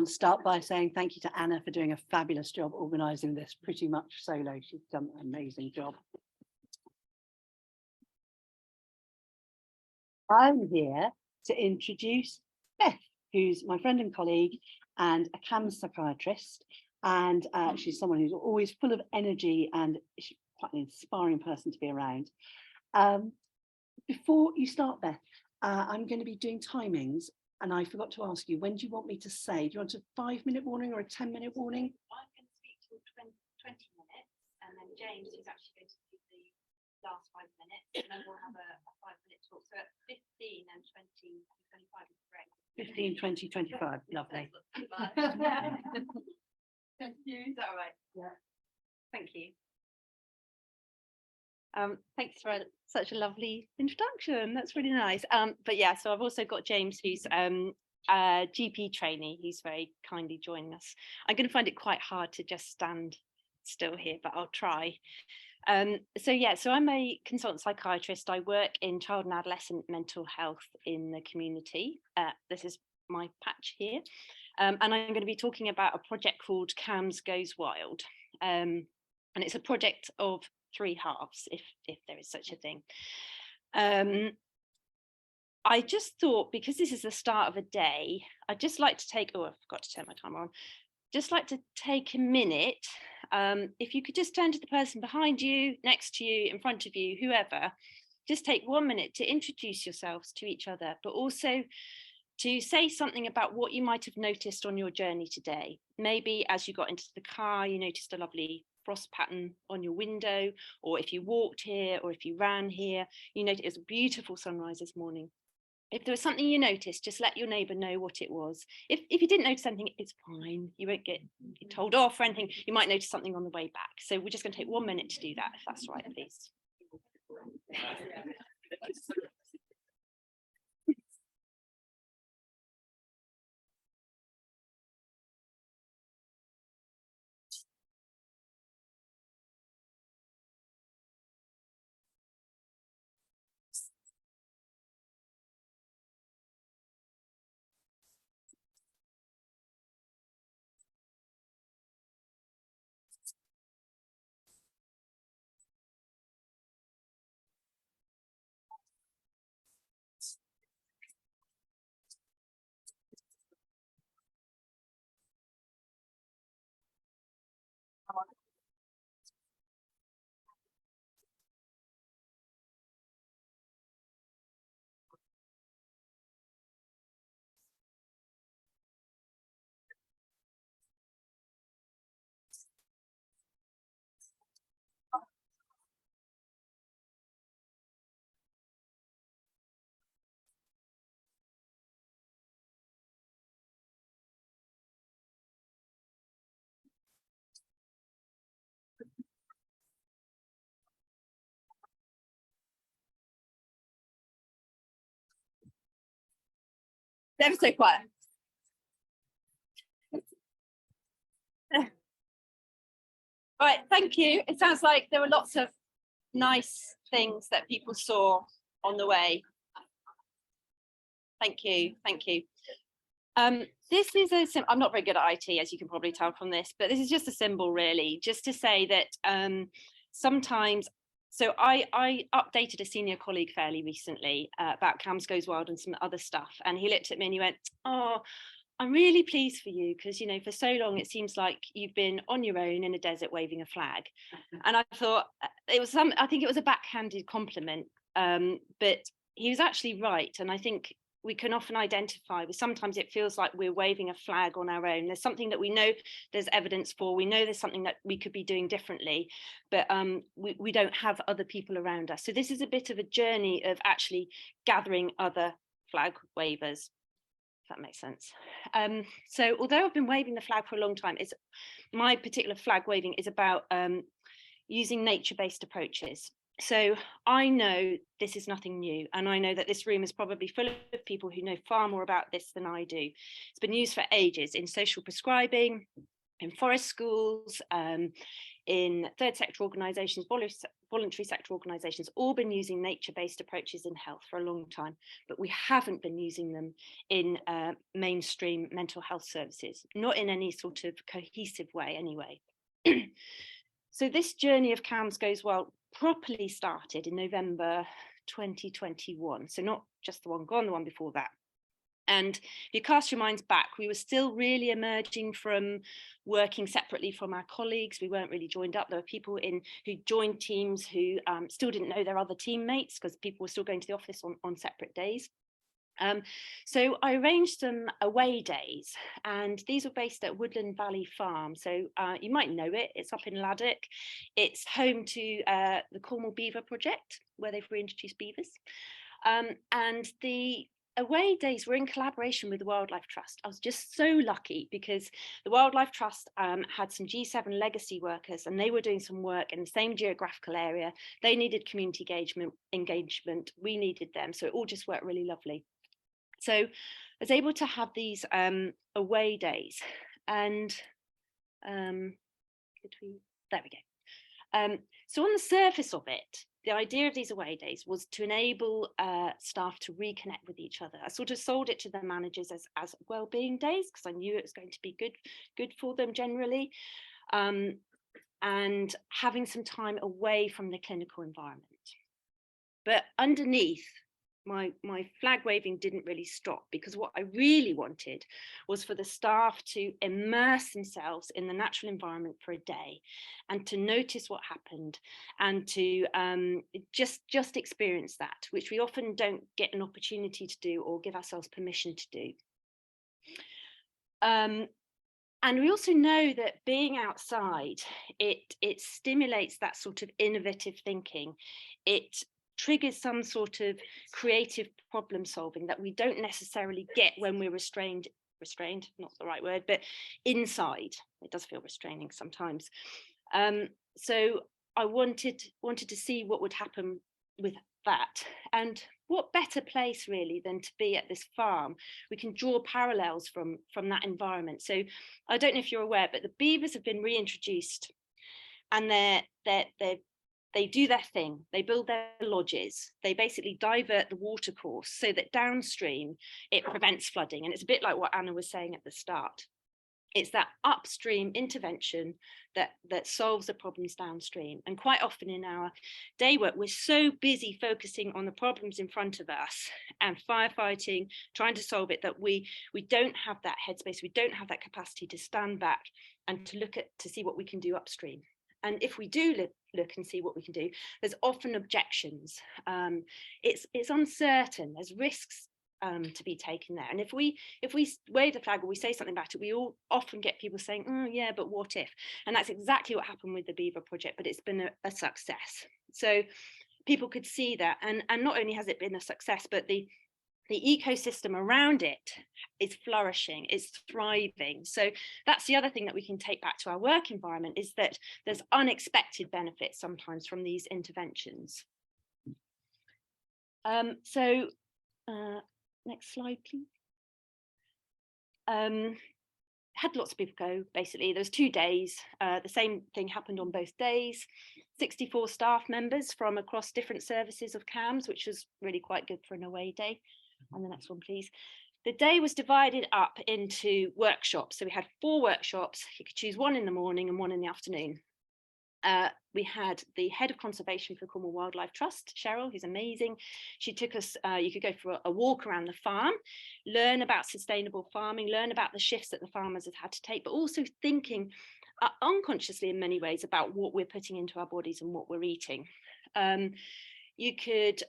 start by saying thank you to Anna for doing a fabulous job organising this pretty much solo. She's done an amazing job. I'm here to introduce Beth, who's my friend and colleague and a CAMHS psychiatrist. And she's someone who's always full of energy and she's quite an inspiring person to be around. Before you start, Beth, I'm going to be doing timings. And I forgot to ask you, when do you want me to say? Do you want a 5-minute warning or a 10-minute warning? I'm going to speak for 20 minutes, and then James is actually going to do the last 5 minutes, and then we'll have a 5-minute talk. So at 15 and 20, 25 is correct. 15, 20, 25. Lovely. Thank you. Is that all right? Yeah. Thank you. Thanks for such a lovely introduction. That's really nice. But yeah, so I've also got James, who's a GP trainee, who's very kindly joining us. I'm going to find it quite hard to just stand still here, but I'll try. So I'm a consultant psychiatrist. I work in child and adolescent mental health in the community. This is my patch here. And I'm going to be talking about a project called CAMHS Goes Wild. And it's a project of 3 halves, if there is such a thing. I just thought, because this is the start of a day, I'd just like to take, I forgot to turn my timer on, just like to take a minute. If you could just turn to the person behind you, next to you, in front of you, whoever, just take 1 minute to introduce yourselves to each other, but also to say something about what you might have noticed on your journey today. Maybe as you got into the car, you noticed a lovely frost pattern on your window, or if you walked here, or if you ran here, you noticed it was a beautiful sunrise this morning. If there was something you noticed, just let your neighbour know what it was. If you didn't notice anything, it's fine. You won't get told off or anything. You might notice something on the way back. So we're just going to take 1 minute to do that, if that's right, please. Never so quiet. Right, thank you. It sounds like there were lots of nice things that people saw on the way. Thank you, thank you. This is I'm not very good at IT, as you can probably tell from this, but this is just a symbol, really, just to say that sometimes. So I updated a senior colleague fairly recently about CAMHS Goes Wild and some other stuff, and he looked at me and he went, "Oh, I'm really pleased for you, because, you know, for so long it seems like you've been on your own in a desert waving a flag." And I thought I think it was a backhanded compliment, but he was actually right. And I think we can often identify with, sometimes it feels like we're waving a flag on our own. There's something that we know there's evidence for, we know there's something that we could be doing differently, but we don't have other people around us. So this is a bit of a journey of actually gathering other flag wavers, if that makes sense. So although I've been waving the flag for a long time, my particular flag waving is about using nature-based approaches. So I know this is nothing new, and I know that this room is probably full of people who know far more about this than I do. It's been used for ages in social prescribing, in forest schools, in third sector organisations, voluntary sector organisations, all been using nature-based approaches in health for a long time, but we haven't been using them in mainstream mental health services, not in any sort of cohesive way anyway. So this journey of CAMHS Goes Well properly started in November 2021. So not just the one gone, the one before that. And if you cast your minds back, we were still really emerging from working separately from our colleagues. We weren't really joined up. There were people who joined teams who still didn't know their other teammates because people were still going to the office on separate days. So I arranged some away days, and these were based at Woodland Valley Farm. So you might know it, it's up in Laddock. It's home to the Cornwall Beaver Project, where they've reintroduced beavers. And the away days were in collaboration with the Wildlife Trust. I was just so lucky because the Wildlife Trust had some G7 legacy workers, and they were doing some work in the same geographical area. They needed community engagement, we needed them. So it all just worked really lovely. So I was able to have these away days, and there we go. So on the surface of it, the idea of these away days was to enable staff to reconnect with each other. I sort of sold it to the managers as well-being days because I knew it was going to be good for them generally, and having some time away from the clinical environment. But underneath, my flag waving didn't really stop, because what I really wanted was for the staff to immerse themselves in the natural environment for a day and to notice what happened and to just experience that, which we often don't get an opportunity to do or give ourselves permission to do. And we also know that being outside, it stimulates that sort of innovative thinking. It triggers some sort of creative problem solving that we don't necessarily get when we're restrained, not the right word, but inside. It does feel restraining sometimes. So I wanted to see what would happen with that. And what better place really than to be at this farm? We can draw parallels from that environment. So I don't know if you're aware, but the beavers have been reintroduced, and they do their thing. They build their lodges. They basically divert the water course so that downstream it prevents flooding. And it's a bit like what Anna was saying at the start. It's that upstream intervention that solves the problems downstream. And quite often in our day work, we're so busy focusing on the problems in front of us and firefighting, trying to solve it, that we don't have that headspace. We don't have that capacity to stand back and to see what we can do upstream. And if we do look and see what we can do, there's often objections. It's uncertain. There's risks to be taken there. And if we wave the flag or we say something about it, we all often get people saying, oh, yeah, but what if? And that's exactly what happened with the Beaver Project, but it's been a success. So people could see that. And not only has it been a success, but the ecosystem around it is flourishing, it's thriving. So that's the other thing that we can take back to our work environment, is that there's unexpected benefits sometimes from these interventions. Next slide, please. Had lots of people go, basically. There was 2 days. The same thing happened on both days. 64 staff members from across different services of CAMHS, which was really quite good for an away day. And the next one, please. The day was divided up into workshops. So we had 4 workshops. You could choose one in the morning and one in the afternoon. We had the head of conservation for Cornwall Wildlife Trust, Cheryl, who's amazing. She took us, you could go for a walk around the farm, learn about sustainable farming, learn about the shifts that the farmers have had to take, but also thinking unconsciously in many ways about what we're putting into our bodies and what we're eating. You could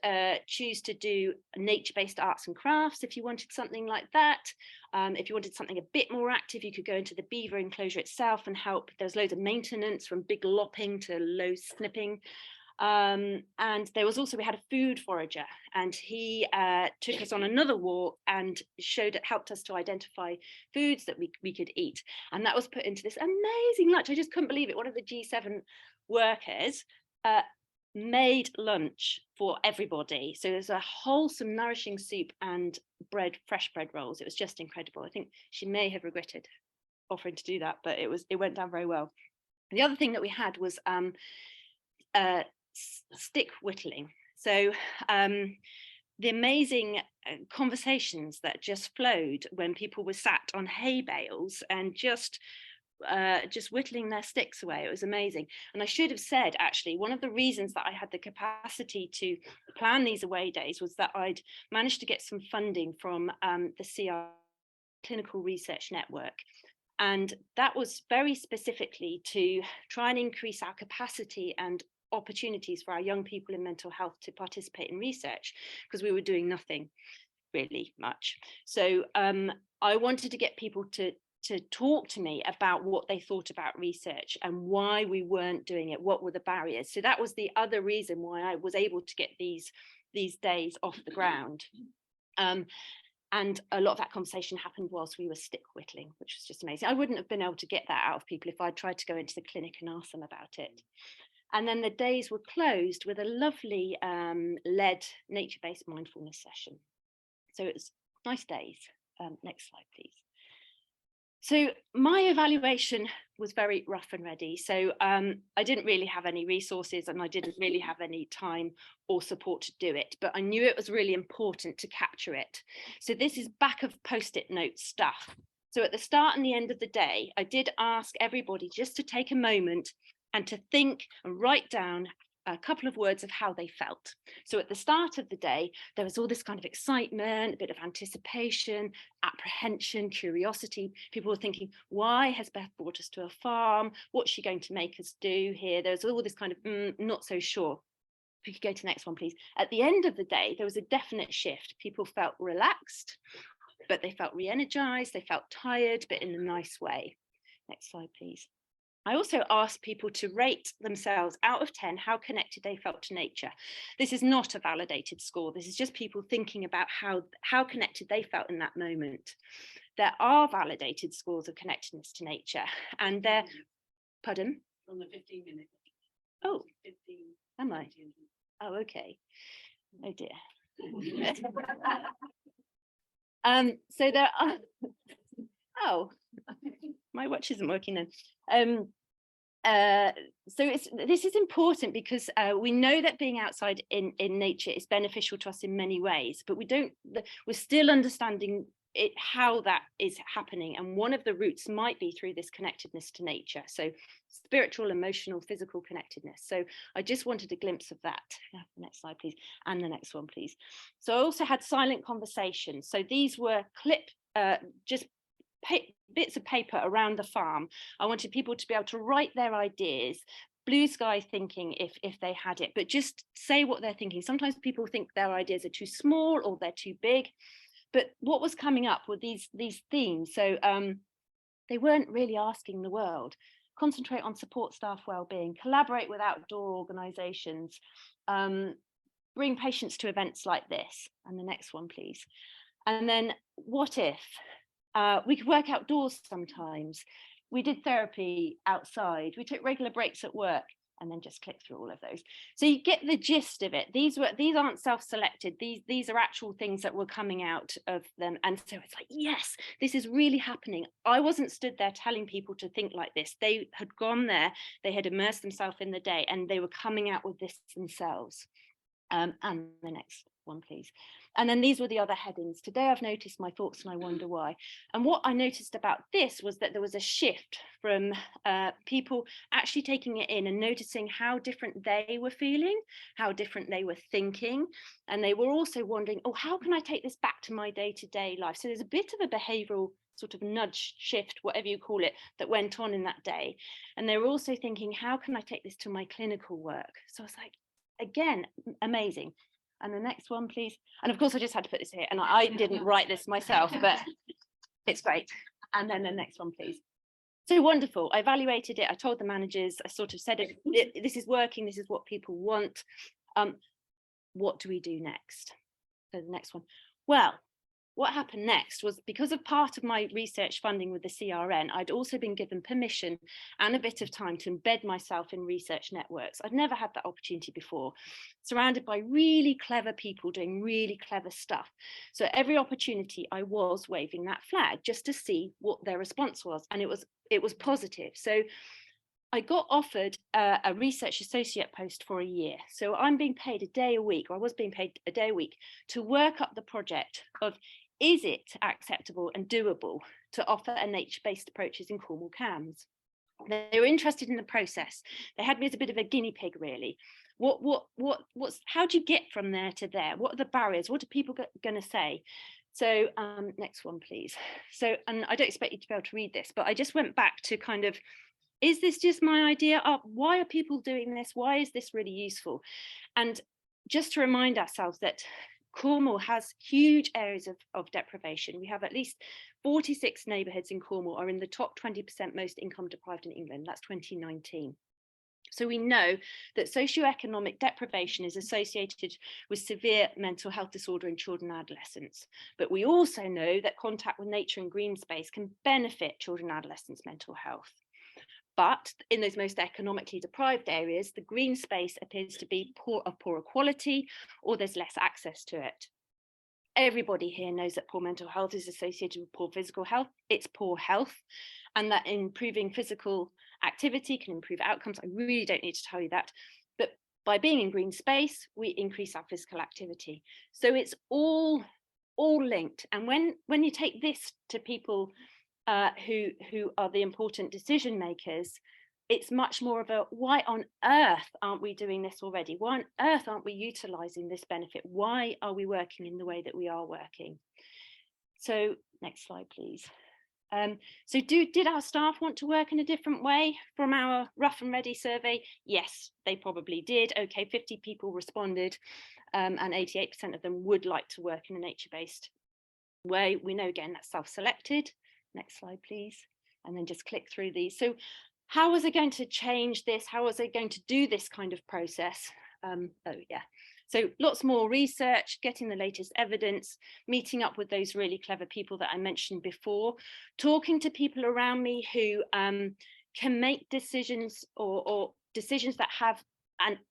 choose to do nature-based arts and crafts if you wanted something like that. If you wanted something a bit more active, you could go into the beaver enclosure itself and help. There's loads of maintenance, from big lopping to low snipping. And there was also, we had a food forager, and he took us on another walk and helped us to identify foods that we could eat. And that was put into this amazing lunch. I just couldn't believe it. One of the G7 workers made lunch for everybody. So there's a wholesome, nourishing soup and fresh bread rolls. It was just incredible. I think she may have regretted offering to do that, but it went down very well. The other thing that we had was stick whittling. So the amazing conversations that just flowed when people were sat on hay bales and just whittling their sticks away. It was amazing. And I should have said, actually, one of the reasons that I had the capacity to plan these away days was that I'd managed to get some funding from the CR Clinical Research Network. And that was very specifically to try and increase our capacity and opportunities for our young people in mental health to participate in research, because we were doing nothing really much. So I wanted to get people to talk to me about what they thought about research and why we weren't doing it, what were the barriers. So that was the other reason why I was able to get these days off the ground. And a lot of that conversation happened whilst we were stick whittling, which was just amazing. I wouldn't have been able to get that out of people if I'd tried to go into the clinic and ask them about it. And then the days were closed with a lovely led nature-based mindfulness session. So it was nice days. Next slide, please. So my evaluation was very rough and ready. So I didn't really have any resources and I didn't really have any time or support to do it, but I knew it was really important to capture it. So this is back of post-it note stuff. So at the start and the end of the day, I did ask everybody just to take a moment and to think and write down a couple of words of how they felt. So at the start of the day, there was all this kind of excitement, a bit of anticipation, apprehension, curiosity. People were thinking, why has Beth brought us to a farm? What's she going to make us do here? There's all this kind of not so sure. If you could go to the next one, please. At the end of the day, there was a definite shift. People felt relaxed, but they felt re-energized. They felt tired, but in a nice way. Next slide, please. I also asked people to rate themselves out of 10 how connected they felt to nature. This is not a validated score. This is just people thinking about how connected they felt in that moment. There are validated scores of connectedness to nature, and they're, pardon? From the 15 minutes. Oh, 15. am I? Oh, okay. Oh dear. So there are, oh, my watch isn't working then. So this is important because we know that being outside in nature is beneficial to us in many ways, but we're still understanding how that is happening, and one of the routes might be through this connectedness to nature. So spiritual, emotional, physical connectedness. So I just wanted a glimpse of that. Next slide, please, and the next one, please. So I also had silent conversations. So these were just bits of paper around the farm. I wanted people to be able to write their ideas, blue sky thinking if they had it, but just say what they're thinking. Sometimes people think their ideas are too small or they're too big, but what was coming up were these themes. So they weren't really asking the world. Concentrate on support staff well-being, collaborate with outdoor organizations, bring patients to events like this. And the next one, please. And then what if? We could work outdoors sometimes. We did therapy outside. We took regular breaks at work, and then just click through all of those. So you get the gist of it. These aren't self-selected. These are actual things that were coming out of them. And so it's like, yes, this is really happening. I wasn't stood there telling people to think like this. They had gone there, they had immersed themselves in the day, and they were coming out with this themselves. And the next one, please. And then these were the other headings. Today I've noticed my thoughts and I wonder why. And what I noticed about this was that there was a shift from people actually taking it in and noticing how different they were feeling, how different they were thinking. And they were also wondering, oh, how can I take this back to my day-to-day life? So there's a bit of a behavioural sort of nudge shift, whatever you call it, that went on in that day. And they were also thinking, how can I take this to my clinical work? So I was like, again, amazing. And the next one, please. And of course, I just had to put this here, and I didn't write this myself, but it's great. And then the next one, please. So wonderful. I evaluated it. I told the managers, I sort of said, this is working. This is what people want. What do we do next? So the next one. Well, what happened next was, because of part of my research funding with the CRN, I'd also been given permission and a bit of time to embed myself in research networks. I'd never had that opportunity before, surrounded by really clever people doing really clever stuff. So every opportunity I was waving that flag just to see what their response was, and it was positive. So I got offered a research associate post for a year. So I'm being paid a day a week, or I was being paid a day a week, to work up the project of, is it acceptable and doable to offer a nature-based approaches in Cornwall CAMHS? They were interested in the process. They had me as a bit of a guinea pig, really. How do you get from there to there? What are the barriers? What are people going to say? So next one, please. So, and I don't expect you to be able to read this, but I just went back to kind of, is this just my idea? Why are people doing this? Why is this really useful? And just to remind ourselves that Cornwall has huge areas of deprivation. We have at least 46 neighbourhoods in Cornwall are in the top 20% most income deprived in England. That's 2019. So we know that socioeconomic deprivation is associated with severe mental health disorder in children and adolescents. But we also know that contact with nature and green space can benefit children and adolescents' mental health. But in those most economically deprived areas, the green space appears to be of poorer quality, or there's less access to it. Everybody here knows that poor mental health is associated with poor physical health. It's poor health, and that improving physical activity can improve outcomes. I really don't need to tell you that. But by being in green space, we increase our physical activity. So it's all linked. And when you take this to people who are the important decision makers, it's much more of a, why on earth aren't we doing this already? Why on earth aren't we utilising this benefit? Why are we working in the way that we are working? So next slide, please. So did our staff want to work in a different way from our rough and ready survey? Yes, they probably did. Okay, 50 people responded, and 88% of them would like to work in a nature-based way. We know, again, that's self-selected. Next slide, please. And then just click through these. So how was I going to change this? How was I going to do this kind of process? So lots more research, getting the latest evidence, meeting up with those really clever people that I mentioned before, talking to people around me who can make decisions or decisions that have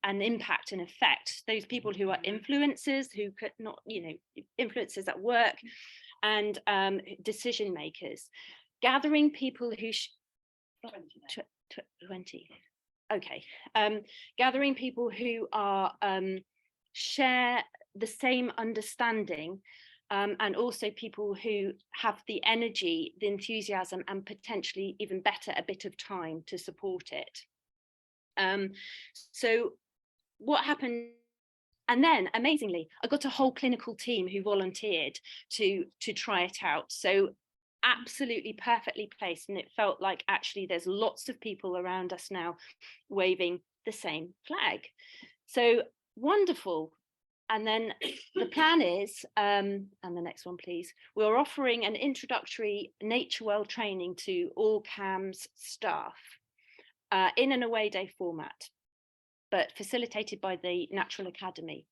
an impact and effect. Those people who are influencers, who could not, influencers at work, and decision makers, gathering people who 20. Okay, gathering people who are share the same understanding, and also people who have the energy, the enthusiasm, and potentially even better, a bit of time to support it. So what happened? And then, amazingly, I got a whole clinical team who volunteered to try it out. So absolutely perfectly placed. And it felt like actually there's lots of people around us now waving the same flag. So wonderful. And then the plan is, and the next one, please, we're offering an introductory Nature World training to all CAMHS staff in an away day format, but facilitated by the Natural Academy.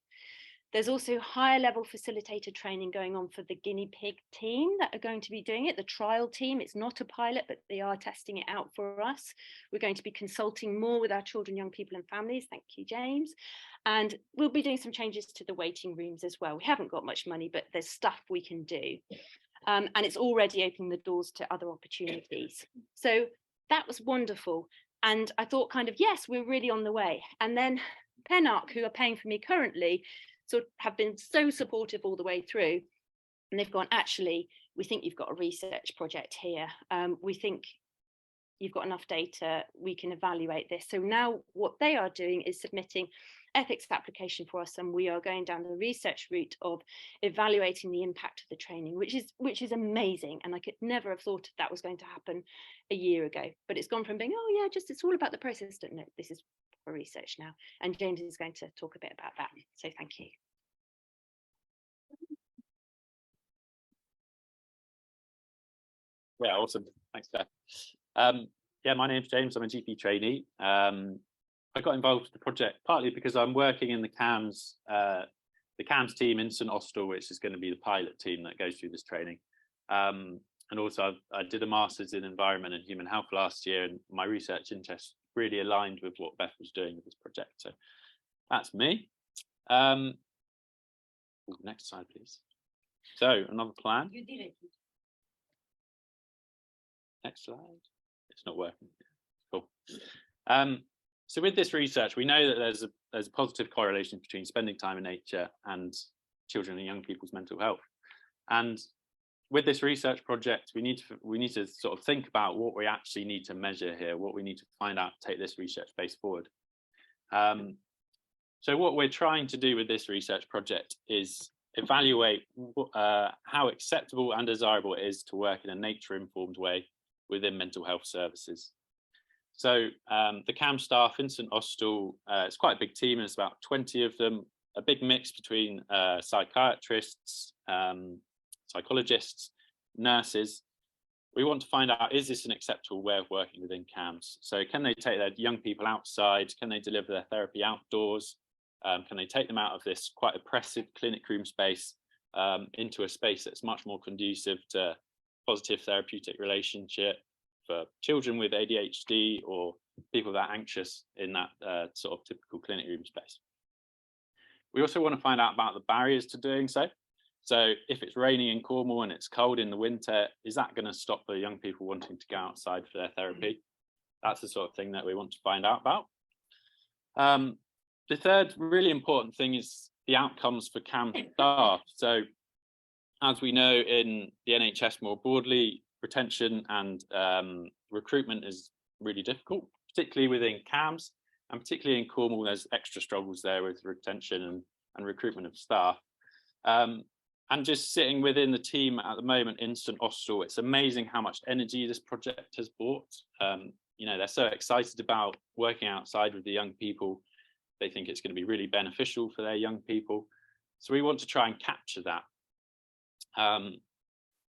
There's also higher level facilitated training going on for the guinea pig team that are going to be doing it, the trial team. It's not a pilot, but they are testing it out for us. We're going to be consulting more with our children, young people and families. Thank you, James. And we'll be doing some changes to the waiting rooms as well. We haven't got much money, but there's stuff we can do. And it's already opening the doors to other opportunities. So that was wonderful. And I thought kind of, yes, we're really on the way. And then Penark, who are paying for me currently, sort of have been so supportive all the way through. And they've gone, actually, we think you've got a research project here. We think you've got enough data, we can evaluate this. So now what they are doing is submitting ethics application for us, and we are going down the research route of evaluating the impact of the training, which is amazing. And I could never have thought that was going to happen a year ago, but it's gone from being, oh yeah, just it's all about the process, no, this is for research now. And James is going to talk a bit about that. So thank you. Yeah, awesome. Thanks, Beth. Yeah, my name's James. I'm a GP trainee. I got involved with the project partly because I'm working in the CAMHS team in St Austell, which is going to be the pilot team that goes through this training. And also I did a master's in environment and human health last year, and my research interests really aligned with what Beth was doing with this project. So that's me. Next slide, please. So another plan. You did it. Next slide. It's not working. Cool. So with this research, we know that there's a positive correlation between spending time in nature and children and young people's mental health. And with this research project, we need to sort of think about what we actually need to measure here, what we need to find out, take this research base forward. So what we're trying to do with this research project is evaluate how acceptable and desirable it is to work in a nature-informed way within mental health services. So the CAMHS staff in St Austell, it's quite a big team, there's about 20 of them, a big mix between psychiatrists, psychologists, nurses. We want to find out, is this an acceptable way of working within CAMHS? So can they take their young people outside? Can they deliver their therapy outdoors? Can they take them out of this quite oppressive clinic room space into a space that's much more conducive to positive therapeutic relationship for children with ADHD or people that are anxious in that sort of typical clinic room space? We also want to find out about the barriers to doing so. So if it's raining in Cornwall and it's cold in the winter, is that going to stop the young people wanting to go outside for their therapy? That's the sort of thing that we want to find out about. The third really important thing is the outcomes for CAMHS staff. So as we know in the NHS more broadly, retention and recruitment is really difficult, particularly within CAMHS, and particularly in Cornwall, there's extra struggles there with retention and recruitment of staff. And just sitting within the team at the moment in St Austell, it's amazing how much energy this project has brought. You know, they're so excited about working outside with the young people. They think it's going to be really beneficial for their young people. So we want to try and capture that.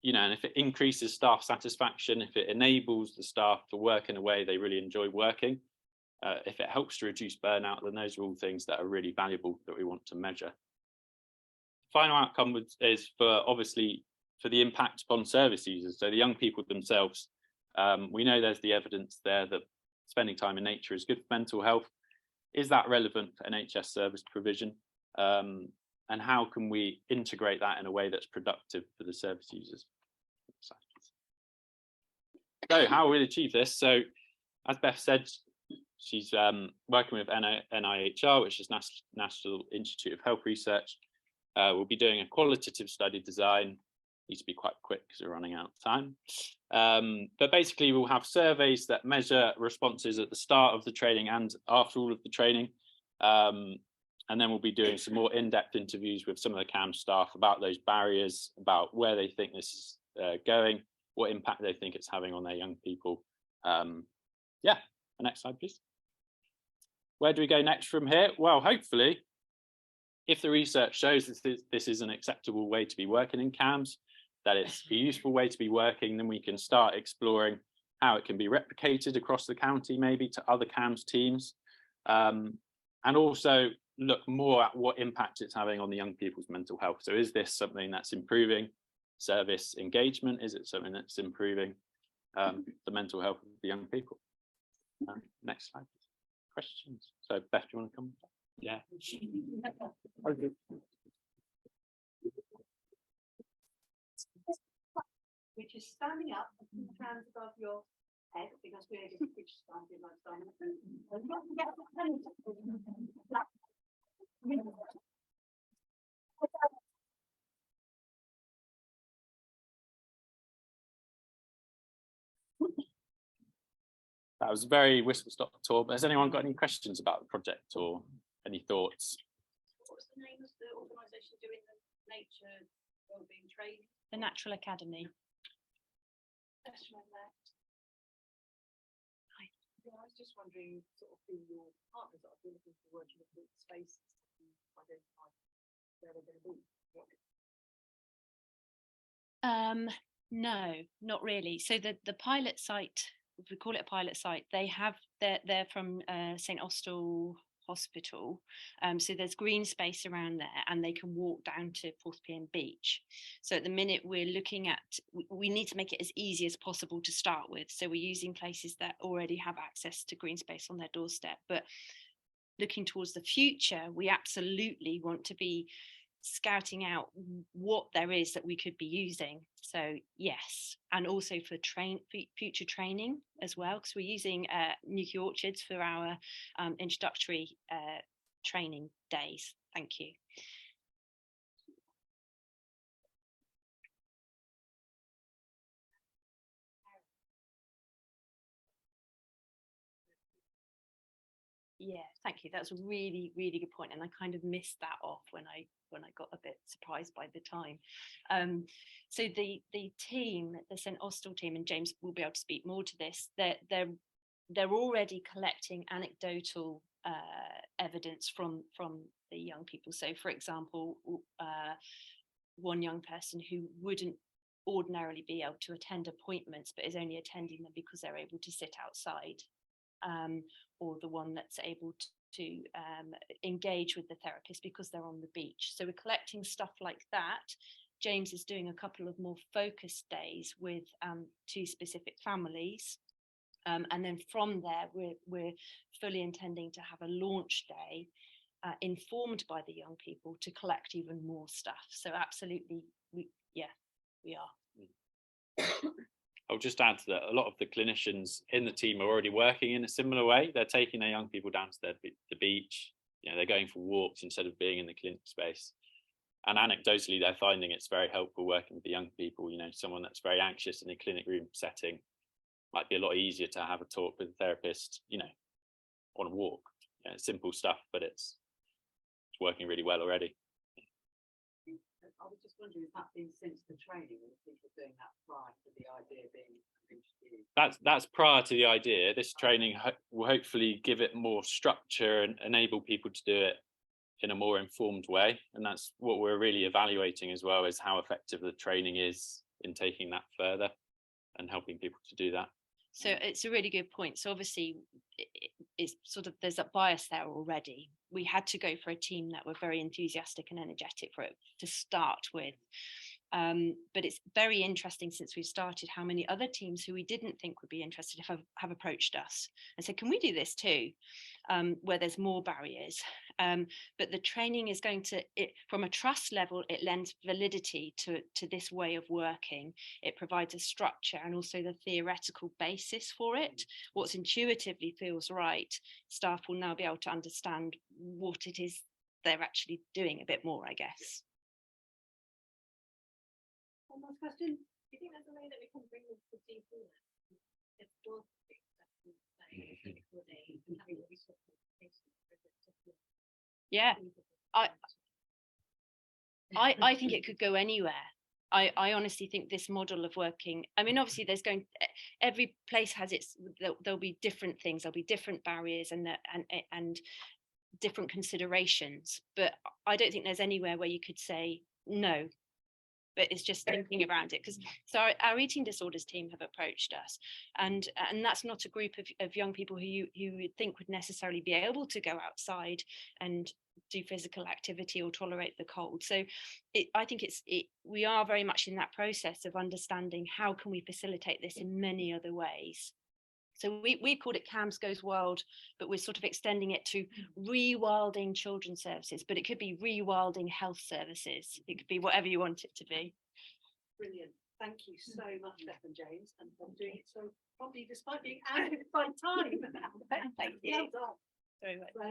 You know, and if it increases staff satisfaction, if it enables the staff to work in a way they really enjoy working, if it helps to reduce burnout, then those are all things that are really valuable that we want to measure. Final outcome is obviously for the impact upon service users, so the young people themselves. We know there's the evidence there that spending time in nature is good for mental health. Is that relevant for NHS service provision? And how can we integrate that in a way that's productive for the service users? So how we'll achieve this? So as Beth said, she's working with NIHR, which is National Institute of Health Research. We'll be doing a qualitative study design. Needs to be quite quick because we're running out of time. But basically we'll have surveys that measure responses at the start of the training and after all of the training. And then we'll be doing some more in-depth interviews with some of the CAMHS staff about those barriers, about where they think this is going, what impact they think it's having on their young people. Yeah, the next slide, please. Where do we go next from here? Well, hopefully, if the research shows that this is an acceptable way to be working in CAMHS, that it's a useful way to be working, then we can start exploring how it can be replicated across the county, maybe to other CAMHS teams, and also look more at what impact it's having on the young people's mental health. So is this something that's improving service engagement? Is it something that's improving the mental health of the young people? Next slide. Questions? So Beth, do you want to come? Yeah. Okay. Which is standing up, hands above your head, because we're just standing like That was very whistle-stop tour. But has anyone got any questions about the project or any thoughts? What's the name of the organisation doing the nature wellbeing training? The Natural Academy. That's right there. Hi. Yeah, I was just wondering sort of who your partners are looking for working with the spaces to identify where they're going to be. No, not really. So the pilot site, if we call it a pilot site, they're from St Austell Hospital, so there's green space around there and they can walk down to Porthpearn Beach. So at the minute we're looking at, we need to make it as easy as possible to start with, so we're using places that already have access to green space on their doorstep. But looking towards the future, we absolutely want to be scouting out what there is that we could be using. So yes, and also for future training as well, because we're using nuclear orchards for our introductory training days. Thank you. Yeah, thank you. That's a really, really good point, and I kind of missed that off when I got a bit surprised by the time. So the team, the St Austell team, and James will be able to speak more to this. They're already collecting anecdotal evidence from the young people. So, for example, one young person who wouldn't ordinarily be able to attend appointments, but is only attending them because they're able to sit outside. Or the one that's able to engage with the therapist because they're on the beach. So we're collecting stuff like that. James is doing a couple of more focused days with 2 specific families. And then from there, we're fully intending to have a launch day informed by the young people to collect even more stuff. So absolutely, we are. I'll just add to that, a lot of the clinicians in the team are already working in a similar way. They're taking their young people down to the beach, they're going for walks instead of being in the clinic space. And anecdotally, they're finding it's very helpful working with the young people. Someone that's very anxious in a clinic room setting might be a lot easier to have a talk with a therapist, on a walk. Simple stuff, but it's working really well already. I was just wondering, has that been since the training, or people doing that prior to the idea being introduced? That's prior to the idea. This training will hopefully give it more structure and enable people to do it in a more informed way. And that's what we're really evaluating as well, is how effective the training is in taking that further and helping people to do that. So it's a really good point. So obviously it's sort of, there's a bias there already. We had to go for a team that were very enthusiastic and energetic for it to start with. But it's very interesting since we've started how many other teams who we didn't think would be interested have approached us and said, can we do this too? Where there's more barriers. But the training is going to, from a trust level, it lends validity to this way of working. It provides a structure and also the theoretical basis for it. What's intuitively feels right, staff will now be able to understand what it is they're actually doing a bit more, I guess. One last question. Do you think there's a way that we can bring this to deeper? Yeah, I think it could go anywhere. I honestly think this model of working, I mean, obviously every place has its, there'll be different things, there'll be different barriers and different considerations, but I don't think there's anywhere where you could say no. But it's just thinking around it, because so our eating disorders team have approached us, and that's not a group of young people who you would think would necessarily be able to go outside and do physical activity or tolerate the cold. So I think we are very much in that process of understanding how can we facilitate this in many other ways. So we called it CAMHS Goes Wild, but we're sort of extending it to rewilding children's services, but it could be rewilding health services. It could be whatever you want it to be. Brilliant. Thank you so much, Beth and James, and for doing it so properly despite being out by time. Thank you. Well done. Very much. So,